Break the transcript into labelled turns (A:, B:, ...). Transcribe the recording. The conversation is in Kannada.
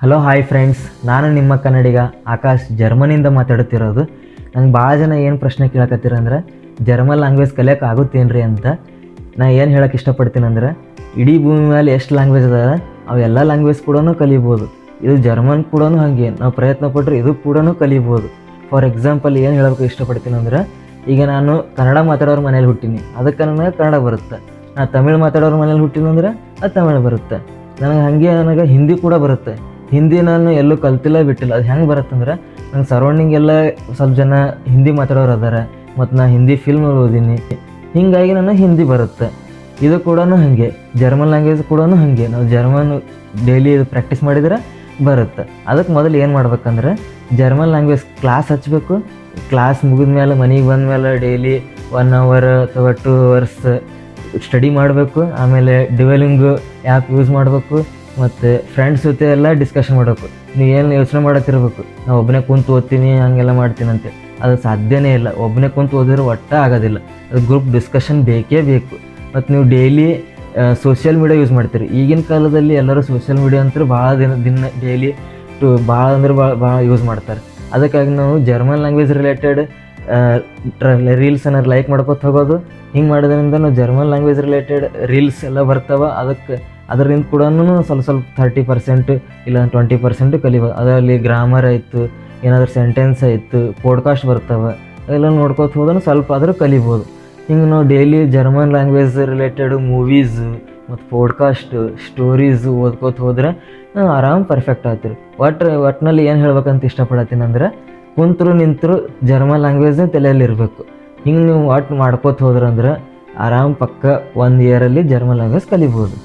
A: ಹಲೋ ಹಾಯ್ ಫ್ರೆಂಡ್ಸ್, ನಾನು ನಿಮ್ಮ ಕನ್ನಡಿಗ ಆಕಾಶ್ ಜರ್ಮನಿಯಿಂದ ಮಾತಾಡುತ್ತಿರೋದು. ನಂಗೆ ಭಾಳ ಜನ ಏನು ಪ್ರಶ್ನೆ ಕೇಳಕತ್ತೀರಂದ್ರೆ ಜರ್ಮನ್ ಲ್ಯಾಂಗ್ವೇಜ್ ಕಲಿಯೋಕೆ ಆಗುತ್ತೇನ್ರಿ ಅಂತ. ನಾನು ಏನು ಹೇಳೋಕೆ ಇಷ್ಟಪಡ್ತೀನಂದ್ರೆ, ಇಡೀ ಭೂಮಿ ಮೇಲೆ ಎಷ್ಟು ಲ್ಯಾಂಗ್ವೇಜ್ ಅದಾವೆ ಅವೆಲ್ಲ ಲ್ಯಾಂಗ್ವೇಜ್ ಕೂಡ ಕಲಿಬೋದು. ಇದು ಜರ್ಮನ್ ಕೂಡ ಹಾಗೆ ನಾವು ಪ್ರಯತ್ನ ಪಟ್ಟರೆ ಇದು ಕೂಡ ಕಲಿಬೋದು. ಫಾರ್ ಎಕ್ಸಾಂಪಲ್ ಏನು ಹೇಳೋಕೆ ಇಷ್ಟಪಡ್ತೀನಂದ್ರೆ, ಈಗ ನಾನು ಕನ್ನಡ ಮಾತಾಡೋರ ಮನೇಲಿ ಹುಟ್ಟೀನಿ, ಅದಕ್ಕೆ ನನಗೆ ಕನ್ನಡ ಬರುತ್ತೆ. ನಾನು ತಮಿಳು ಮಾತಾಡೋರ ಮನೇಲಿ ಹುಟ್ಟಿನಂದ್ರೆ ಅದು ತಮಿಳು ಬರುತ್ತೆ. ನನಗೆ ಹಿಂದಿ ಕೂಡ ಬರುತ್ತೆ. ಹಿಂದಿ ನಾನು ಎಲ್ಲೂ ಕಲ್ತಿಲ್ಲ ಬಿಟ್ಟಿಲ್ಲ. ಅದು ಹೆಂಗೆ ಬರುತ್ತಂದ್ರೆ, ನಂಗೆ ಸರೌಂಡಿಂಗ್ ಎಲ್ಲ ಸ್ವಲ್ಪ ಜನ ಹಿಂದಿ ಮಾತಾಡೋರು ಅದಾರೆ, ಮತ್ತು ನಾನು ಹಿಂದಿ ಫಿಲ್ಮ್ ಓದೀನಿ, ಹೀಗಾಗಿ ನನಗೆ ಹಿಂದಿ ಬರುತ್ತೆ. ಇದು ಕೂಡ ಹಾಗೆ, ಜರ್ಮನ್ ಲ್ಯಾಂಗ್ವೇಜ್ ಕೂಡ ಹಾಗೆ. ನಾವು ಜರ್ಮನ್ ಡೈಲಿ ಪ್ರಾಕ್ಟೀಸ್ ಮಾಡಿದರೆ ಬರುತ್ತೆ. ಅದಕ್ಕೆ ಮೊದಲು ಏನು ಮಾಡ್ಬೇಕಂದ್ರೆ, ಜರ್ಮನ್ ಲ್ಯಾಂಗ್ವೇಜ್ ಕ್ಲಾಸ್ ಹಚ್ಚಬೇಕು. ಕ್ಲಾಸ್ ಮುಗಿದ ಮೇಲೆ ಮನೆಗೆ ಬಂದ ಮೇಲೆ ಡೈಲಿ 1 hour ಅಥವಾ 2 hours ಸ್ಟಡಿ ಮಾಡಬೇಕು. ಆಮೇಲೆ ಡಿವೆಲಿಂಗು ಆ್ಯಪ್ ಯೂಸ್ ಮಾಡಬೇಕು, ಮತ್ತು ಫ್ರೆಂಡ್ಸ್ ಜೊತೆ ಎಲ್ಲ ಡಿಸ್ಕಷನ್ ಮಾಡಬೇಕು. ನೀವು ಏನು ಯೋಚನೆ ಮಾಡತ್ತಿರ್ಬೇಕು, ನಾವು ಒಬ್ಬನೇ ಕುಂತು ಓದ್ತೀನಿ ಹಂಗೆಲ್ಲ ಮಾಡ್ತೀನಂತೆ. ಅದು ಸಾಧ್ಯನೇ ಇಲ್ಲ. ಒಬ್ಬನೇ ಕುಂತು ಓದಿದ್ರೆ ಒಟ್ಟೆ ಆಗೋದಿಲ್ಲ. ಅದು ಗ್ರೂಪ್ ಡಿಸ್ಕಷನ್ ಬೇಕೇ ಬೇಕು. ಮತ್ತು ನೀವು ಡೈಲಿ ಸೋಷಿಯಲ್ ಮೀಡಿಯಾ ಯೂಸ್ ಮಾಡ್ತೀರಿ. ಈಗಿನ ಕಾಲದಲ್ಲಿ ಎಲ್ಲರೂ ಸೋಷಿಯಲ್ ಮೀಡಿಯಾ ಅಂತೂ ಭಾಳ ದಿನ ಡೈಲಿ ಭಾಳ ಅಂದ್ರೆ ಭಾಳ ಯೂಸ್ ಮಾಡ್ತಾರೆ. ಅದಕ್ಕಾಗಿ ನಾವು ಜರ್ಮನ್ ಲ್ಯಾಂಗ್ವೇಜ್ ರಿಲೇಟೆಡ್ ರೀಲ್ಸ್ ಏನಾರು ಲೈಕ್ ಮಾಡ್ಕೊತ ಹೋಗೋದು. ಹಿಂಗೆ ಮಾಡೋದ್ರಿಂದ ನಾವು ಜರ್ಮನ್ ಲ್ಯಾಂಗ್ವೇಜ್ ರಿಲೇಟೆಡ್ ರೀಲ್ಸ್ ಎಲ್ಲ ಬರ್ತಾವೆ. ಅದರಿಂದ ಕೂಡ ಸ್ವಲ್ಪ 30% ಇಲ್ಲ 20% ಕಲಿಬೋದು. ಅದರಲ್ಲಿ ಗ್ರಾಮರ್ ಆಯಿತು, ಏನಾದರೂ ಸೆಂಟೆನ್ಸ್ ಆಯಿತು, ಪಾಡ್ಕಾಸ್ಟ್ ಬರ್ತವೆ, ಅದೆಲ್ಲ ನೋಡ್ಕೊತ ಹೋದ್ರೆ ಸ್ವಲ್ಪ ಆದರೂ ಕಲಿಬೋದು. ಹಿಂಗೆ ನಾವು daily German language related movies ಮತ್ತು ಪಾಡ್ಕಾಸ್ಟು ಸ್ಟೋರೀಸು ಓದ್ಕೋತ ಹೋದ್ರೆ ಆರಾಮ್ ಪರ್ಫೆಕ್ಟ್ ಆಗ್ತೀರಿ. ಒಟ್ಟಿನಲ್ಲಿ ಏನು ಹೇಳ್ಬೇಕಂತ ಇಷ್ಟಪಡತ್ತೀನಿ ಅಂದ್ರೆ, ಕುಂತರು ನಿಂತರು ಜರ್ಮನ್ ಲ್ಯಾಂಗ್ವೇಜ್ನ ತಲೆಯಲ್ಲಿರಬೇಕು. ಹಿಂಗೆ ನೀವು ಮಾಡ್ಕೋತ ಹೋದ್ರಂದ್ರೆ ಆರಾಮ್ ಪಕ್ಕ 1 year ಜರ್ಮನ್ ಲ್ಯಾಂಗ್ವೇಜ್ ಕಲಿಬೋದು.